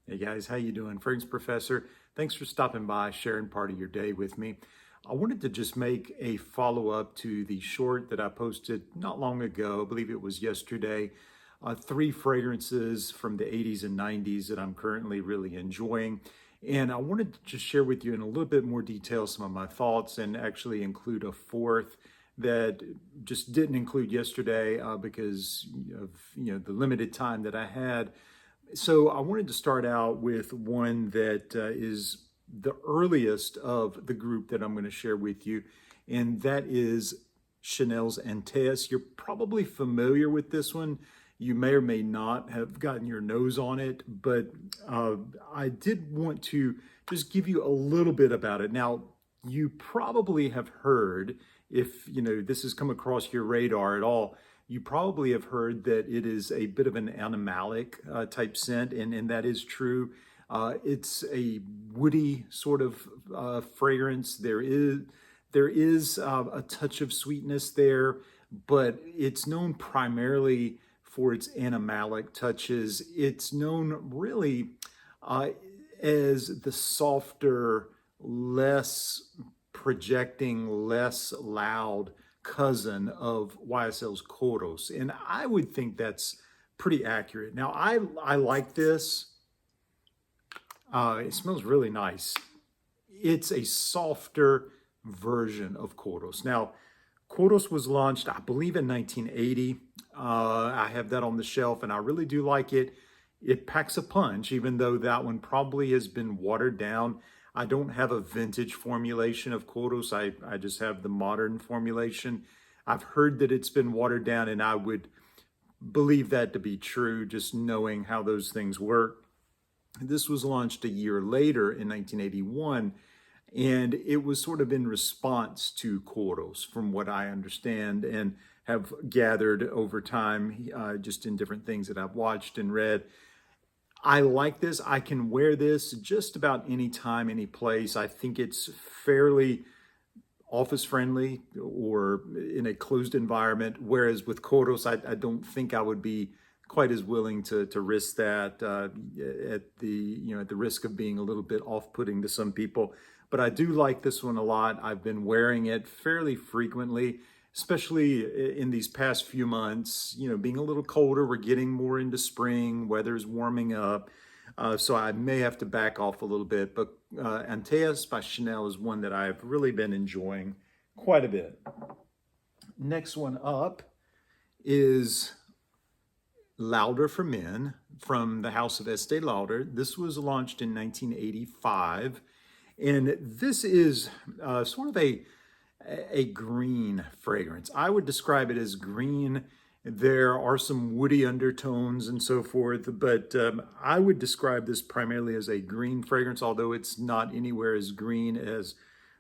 Hey guys, how you doing? Fragrance Professor. Thanks for stopping by, sharing part of your day with me. I wanted to just make a follow-up to the short that I posted not long ago. I believe it was yesterday. Three fragrances from the 80s and 90s that I'm currently really enjoying. And I wanted to just share with you in a little bit more detail some of my thoughts and actually include a fourth that just didn't include yesterday because of the limited time that I had. So I wanted to start out with one that is the earliest of the group that I'm going to share with you, and that is Chanel's Antaeus. You're probably familiar with this one. You may or may not have gotten your nose on it, but I did want to just give you a little bit about it. Now, you probably have heard, if this has come across your radar at all, you probably have heard that it is a bit of an animalic type scent, and that is true. It's a woody sort of fragrance. There is a touch of sweetness there, but it's known primarily for its animalic touches. It's known really as the softer, less projecting, less loud cousin of YSL's Koros. And I would think that's pretty accurate. Now, I like this. It smells really nice. It's a softer version of Koros. Now, Koros was launched, I believe, in 1980. I have that on the shelf, and I really do like it. It packs a punch, even though that one probably has been watered down. I don't have a vintage formulation of Koros. I just have the modern formulation. I've heard that it's been watered down, and I would believe that to be true, just knowing how those things work. This was launched a year later in 1981, and it was sort of in response to Koros, from what I understand and have gathered over time, just in different things that I've watched and read. I like this. I can wear this just about any time, any place. I think it's fairly office friendly or in a closed environment. Whereas with Koros, I don't think I would be quite as willing to risk that at the risk of being a little bit off-putting to some people. But I do like this one a lot. I've been wearing it fairly frequently, especially in these past few months, being a little colder. We're getting more into spring, weather's warming up. So I may have to back off a little bit, but Antaeus by Chanel is one that I've really been enjoying quite a bit. Next one up is Lauder for Men from the house of Estee Lauder. This was launched in 1985, and this is sort of a green fragrance. I would describe it as green. There are some woody undertones and so forth, but I would describe this primarily as a green fragrance, although it's not anywhere as green as,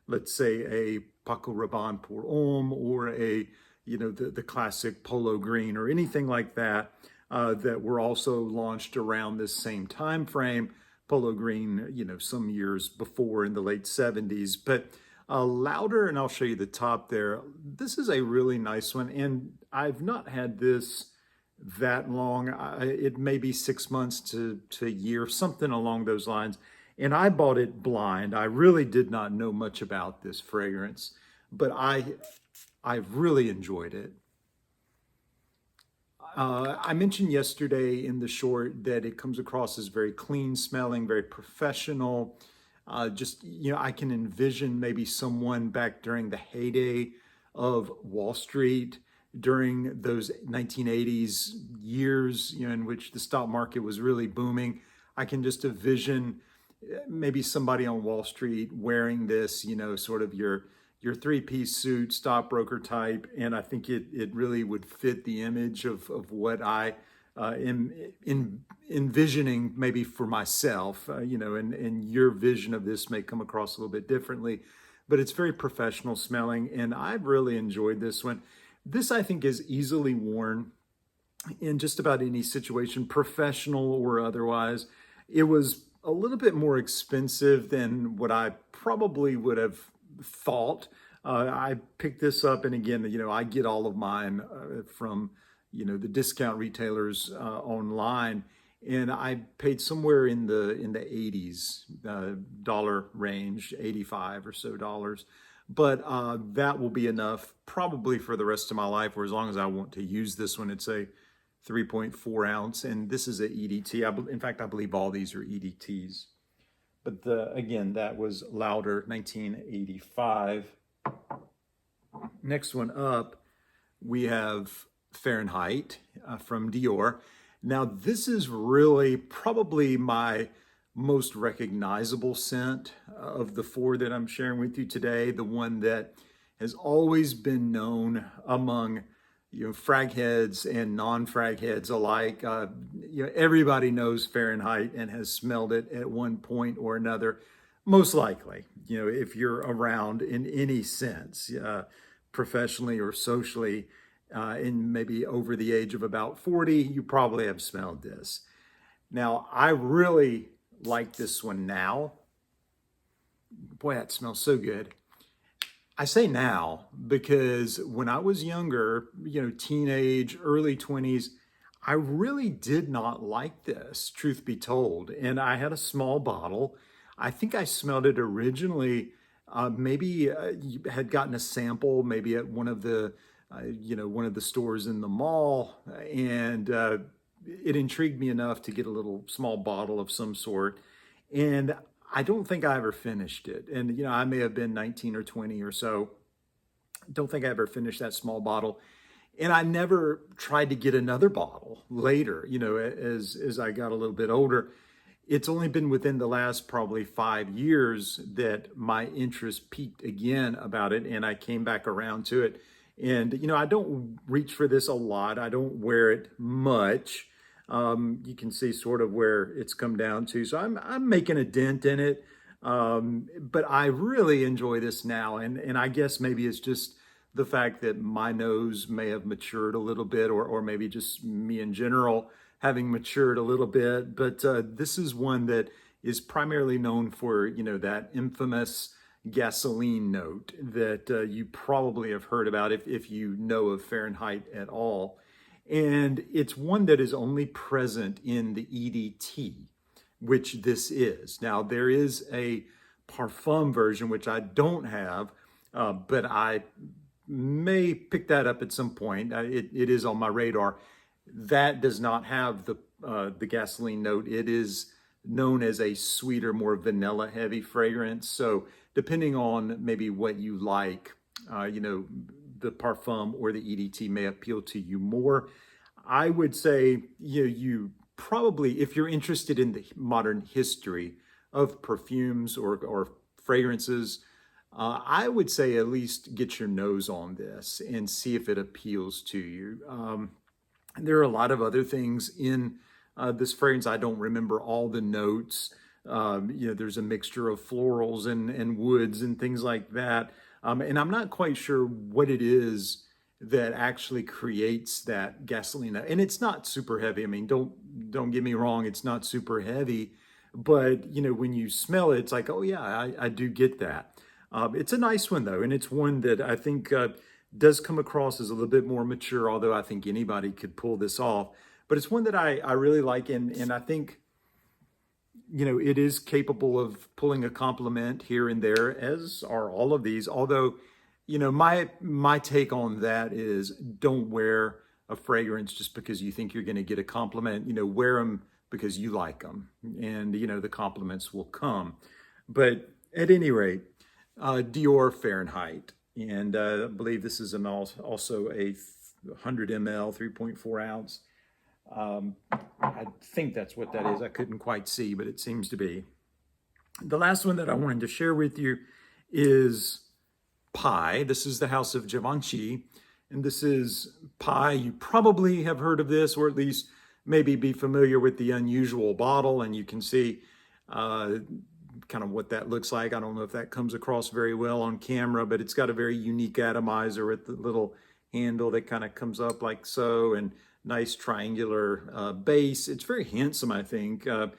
let's say, a Paco Rabanne Pour Homme or the classic Polo Green or anything like that, that were also launched around this same time frame. Polo Green, some years before in the late 70s, but Lauder, and I'll show you the top there. This is a really nice one, and I've not had this that long. It may be 6 months to a year, something along those lines. And I bought it blind. I really did not know much about this fragrance, but I've really enjoyed it. I mentioned yesterday in the short that it comes across as very clean smelling, very professional. I can envision maybe someone back during the heyday of Wall Street, during those 1980s years, in which the stock market was really booming. I can just envision maybe somebody on Wall Street wearing this, sort of your three-piece suit, stockbroker type, and I think it really would fit the image of what I am envisioning maybe for myself, and your vision of this may come across a little bit differently, but it's very professional smelling, and I've really enjoyed this one. This, I think, is easily worn in just about any situation, professional or otherwise. It was a little bit more expensive than what I probably would have thought. I picked this up, and again, I get all of mine from the discount retailers online, and I paid somewhere in the 80s dollar range, 85 or so dollars. But that will be enough probably for the rest of my life, or as long as I want to use this one. It's a 3.4 ounce, and this is a EDT. In fact, I believe all these are EDTs. But again, that was Lauder, 1985. Next one up, we have Fahrenheit from Dior. Now, this is really probably my most recognizable scent of the four that I'm sharing with you today, the one that has always been known among frag heads and non-frag heads alike. Everybody knows Fahrenheit and has smelled it at one point or another, most likely, if you're around in any sense, professionally or socially, and maybe over the age of about 40, you probably have smelled this. Now, I really like this one now. Boy, that smells so good. I say now because when I was younger, teenage, early 20s, I really did not like this, truth be told. And I had a small bottle. I think I smelled it originally, maybe had gotten a sample, maybe at one of the stores in the mall, and it intrigued me enough to get a little small bottle of some sort. And I don't think I ever finished it. And, I may have been 19 or 20 or so. Don't think I ever finished that small bottle. And I never tried to get another bottle later, as I got a little bit older. It's only been within the last probably 5 years that my interest peaked again about it, and I came back around to it. And, I don't reach for this a lot. I don't wear it much. You can see sort of where it's come down to. So I'm making a dent in it. But I really enjoy this now. And I guess maybe it's just the fact that my nose may have matured a little bit, or maybe just me in general having matured a little bit. But this is one that is primarily known for, that infamous gasoline note that you probably have heard about if you know of Fahrenheit at all. And it's one that is only present in the EDT, which this is. Now, there is a parfum version, which I don't have, but I may pick that up at some point. It is on my radar. That does not have the gasoline note. It is known as a sweeter, more vanilla heavy fragrance. So depending on maybe what you like, the parfum or the EDT may appeal to you more. I would say you probably, if you're interested in the modern history of perfumes or fragrances, I would say at least get your nose on this and see if it appeals to you. There are a lot of other things in this fragrance. I don't remember all the notes. There's a mixture of florals and woods and things like that. And I'm not quite sure what it is that actually creates that gasoline. And it's not super heavy. I mean, don't get me wrong, it's not super heavy. But, when you smell it, it's like, oh yeah, I do get that. It's a nice one though. And it's one that I think does come across as a little bit more mature, although I think anybody could pull this off. But it's one that I really like. And I think, it is capable of pulling a compliment here and there, as are all of these. Although, my take on that is don't wear a fragrance just because you think you're going to get a compliment. Wear them because you like them, and, the compliments will come. But at any rate, Dior Fahrenheit. And I believe this is also a 100 ml, 3.4 ounce. I think that's what that is. I couldn't quite see, but it seems to be. The last one that I wanted to share with you is Pi. This is the house of Givenchy, and this is Pi. You probably have heard of this, or at least maybe be familiar with the unusual bottle, and you can see kind of what that looks like. I don't know if that comes across very well on camera, but it's got a very unique atomizer with the little handle that kind of comes up like so, and nice triangular base. It's very handsome, I think. And,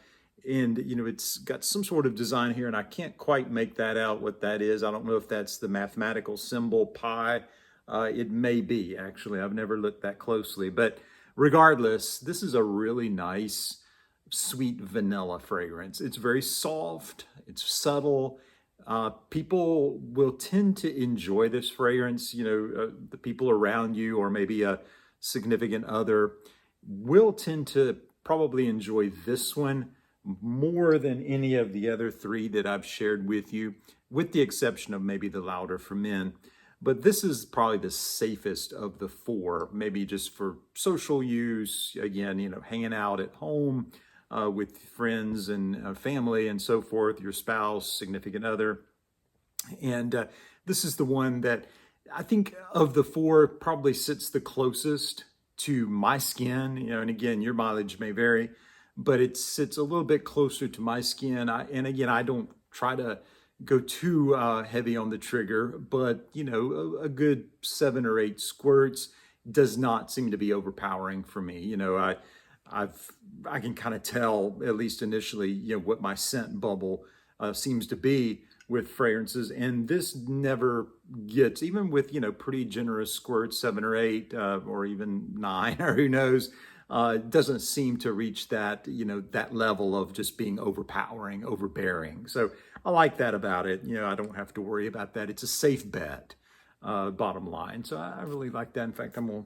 it's got some sort of design here, and I can't quite make that out what that is. I don't know if that's the mathematical symbol pi. It may be, actually. I've never looked that closely. But regardless, this is a really nice sweet vanilla fragrance. It's very soft, it's subtle. People will tend to enjoy this fragrance. The people around you, or maybe a significant other, will tend to probably enjoy this one more than any of the other three that I've shared with you, with the exception of maybe the Lauder for Men. But this is probably the safest of the four, maybe just for social use. Again, hanging out at home with friends and family and so forth, your spouse, significant other. And this is the one that I think of the four probably sits the closest to my skin. And again, your mileage may vary, but it sits a little bit closer to my skin. And again, I don't try to go too heavy on the trigger, but a good 7 or 8 squirts does not seem to be overpowering for me. I can kind of tell, at least initially, what my scent bubble seems to be with fragrances, and this never gets, even with pretty generous squirts, 7 or 8, or even 9, or who knows. Doesn't seem to reach that that level of just being overpowering, overbearing. So I like that about it. I don't have to worry about that. It's a safe bet, bottom line. So I really like that. In fact, I'm gonna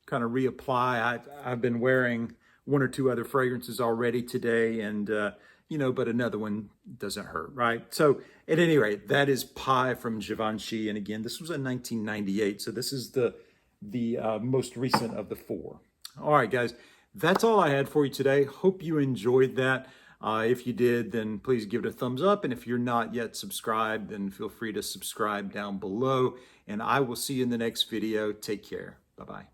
kind of reapply. I've been wearing 1 or 2 other fragrances already today, and but another one doesn't hurt, right? So at any rate, that is Pi from Givenchy, and again, this was in 1998. So this is the most recent of the 4. All right, guys, that's all I had for you today. Hope you enjoyed that. If you did, then please give it a thumbs up. And if you're not yet subscribed, then feel free to subscribe down below. And I will see you in the next video. Take care. Bye-bye.